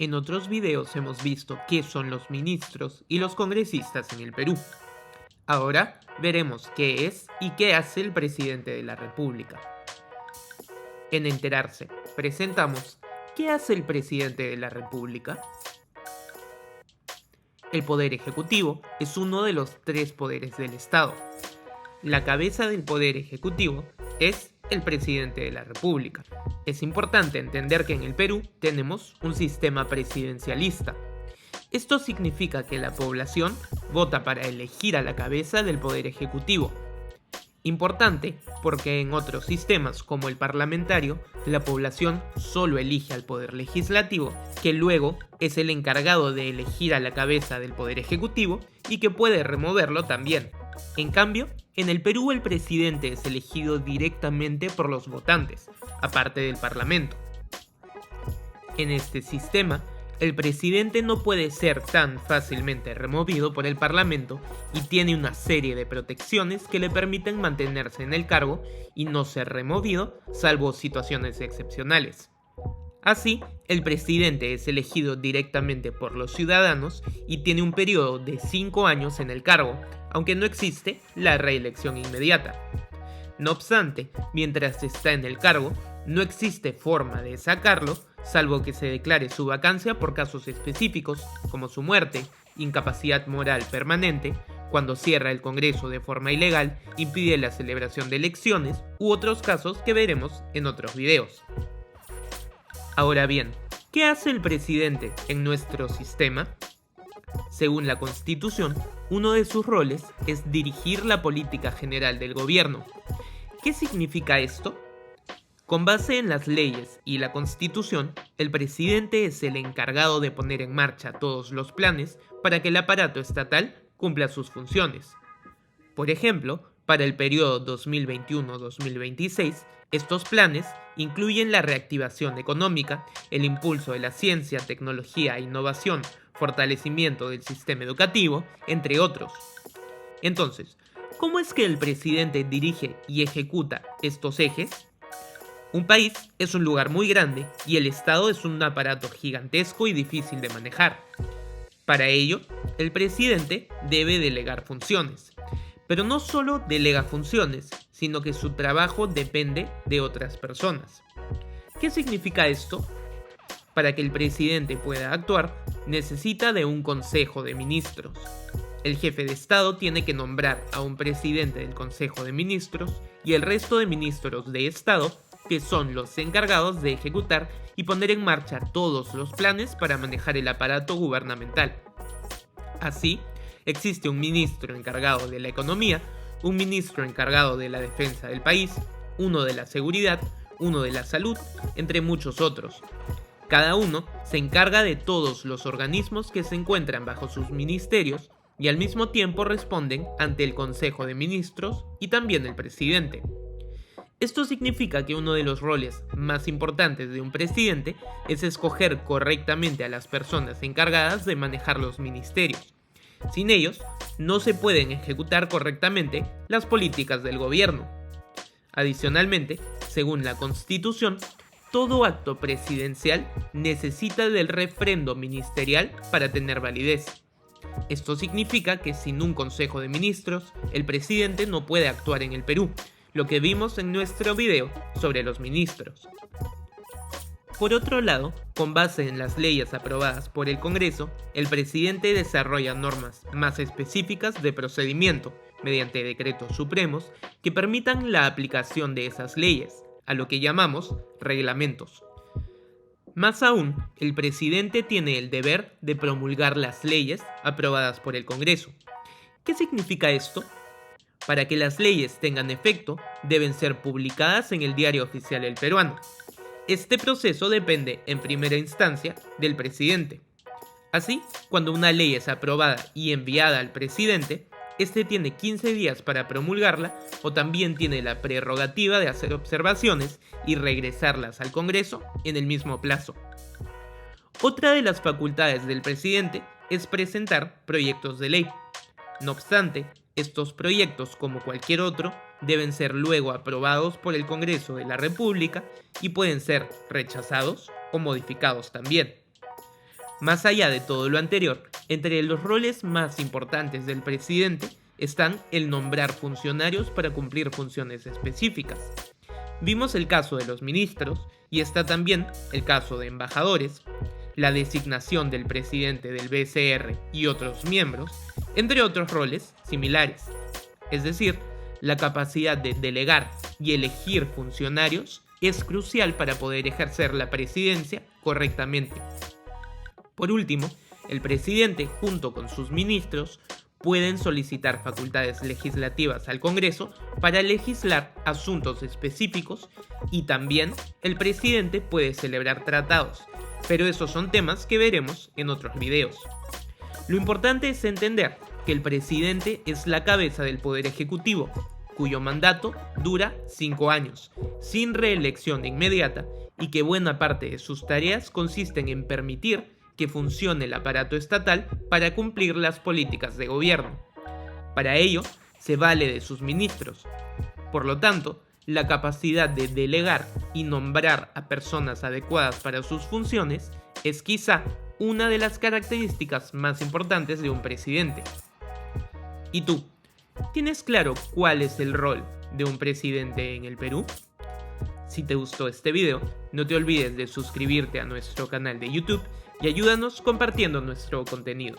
En otros videos hemos visto qué son los ministros y los congresistas en el Perú. Ahora veremos qué es y qué hace el presidente de la República. En Enterarse, presentamos ¿qué hace el presidente de la República? El Poder Ejecutivo es uno de los tres poderes del Estado. La cabeza del Poder Ejecutivo es el presidente de la República. Es importante entender que en el Perú tenemos un sistema presidencialista. Esto significa que la población vota para elegir a la cabeza del Poder Ejecutivo. Importante porque en otros sistemas como el parlamentario, la población solo elige al Poder Legislativo, que luego es el encargado de elegir a la cabeza del Poder Ejecutivo y que puede removerlo también. En cambio, en el Perú el presidente es elegido directamente por los votantes, aparte del Parlamento. En este sistema, el presidente no puede ser tan fácilmente removido por el Parlamento y tiene una serie de protecciones que le permiten mantenerse en el cargo y no ser removido, salvo situaciones excepcionales. Así, el presidente es elegido directamente por los ciudadanos y tiene un periodo de 5 años en el cargo, aunque no existe la reelección inmediata. No obstante, mientras está en el cargo, no existe forma de sacarlo, salvo que se declare su vacancia por casos específicos, como su muerte, incapacidad moral permanente, cuando cierra el Congreso de forma ilegal, impide la celebración de elecciones, u otros casos que veremos en otros videos. Ahora bien, ¿qué hace el presidente en nuestro sistema? Según la Constitución, uno de sus roles es dirigir la política general del gobierno. ¿Qué significa esto? Con base en las leyes y la Constitución, el presidente es el encargado de poner en marcha todos los planes para que el aparato estatal cumpla sus funciones. Por ejemplo, para el periodo 2021-2026, estos planes incluyen la reactivación económica, el impulso de la ciencia, tecnología e innovación, fortalecimiento del sistema educativo, entre otros. Entonces, ¿cómo es que el presidente dirige y ejecuta estos ejes? Un país es un lugar muy grande y el Estado es un aparato gigantesco y difícil de manejar. Para ello, el presidente debe delegar funciones. Pero no solo delega funciones, sino que su trabajo depende de otras personas. ¿Qué significa esto? Para que el presidente pueda actuar, necesita de un consejo de ministros. El jefe de Estado tiene que nombrar a un presidente del Consejo de Ministros y el resto de ministros de Estado, que son los encargados de ejecutar y poner en marcha todos los planes para manejar el aparato gubernamental. Así, existe un ministro encargado de la economía, un ministro encargado de la defensa del país, uno de la seguridad, uno de la salud, entre muchos otros. Cada uno se encarga de todos los organismos que se encuentran bajo sus ministerios y al mismo tiempo responden ante el Consejo de Ministros y también el presidente. Esto significa que uno de los roles más importantes de un presidente es escoger correctamente a las personas encargadas de manejar los ministerios. Sin ellos, no se pueden ejecutar correctamente las políticas del gobierno. Adicionalmente, según la Constitución, todo acto presidencial necesita del refrendo ministerial para tener validez. Esto significa que sin un Consejo de Ministros, el presidente no puede actuar en el Perú, lo que vimos en nuestro video sobre los ministros. Por otro lado, con base en las leyes aprobadas por el Congreso, el presidente desarrolla normas más específicas de procedimiento, mediante decretos supremos, que permitan la aplicación de esas leyes, a lo que llamamos reglamentos. Más aún, el presidente tiene el deber de promulgar las leyes aprobadas por el Congreso. ¿Qué significa esto? Para que las leyes tengan efecto, deben ser publicadas en el Diario Oficial del Peruano. Este proceso depende, en primera instancia, del presidente. Así, cuando una ley es aprobada y enviada al presidente, este tiene 15 días para promulgarla o también tiene la prerrogativa de hacer observaciones y regresarlas al Congreso en el mismo plazo. Otra de las facultades del presidente es presentar proyectos de ley. No obstante, estos proyectos, como cualquier otro, deben ser luego aprobados por el Congreso de la República y pueden ser rechazados o modificados también. Más allá de todo lo anterior, entre los roles más importantes del presidente están el nombrar funcionarios para cumplir funciones específicas. Vimos el caso de los ministros y está también el caso de embajadores, la designación del presidente del BCR y otros miembros, entre otros roles similares. Es decir, la capacidad de delegar y elegir funcionarios es crucial para poder ejercer la presidencia correctamente. Por último, el presidente, junto con sus ministros, pueden solicitar facultades legislativas al Congreso para legislar asuntos específicos y también el presidente puede celebrar tratados, pero esos son temas que veremos en otros videos. Lo importante es entender que el presidente es la cabeza del Poder Ejecutivo, cuyo mandato dura 5 años, sin reelección inmediata, y que buena parte de sus tareas consisten en permitir que funcione el aparato estatal para cumplir las políticas de gobierno. Para ello, se vale de sus ministros. Por lo tanto, la capacidad de delegar y nombrar a personas adecuadas para sus funciones es quizá una de las características más importantes de un presidente. ¿Y tú? ¿Tienes claro cuál es el rol de un presidente en el Perú? Si te gustó este video, no te olvides de suscribirte a nuestro canal de YouTube y ayúdanos compartiendo nuestro contenido.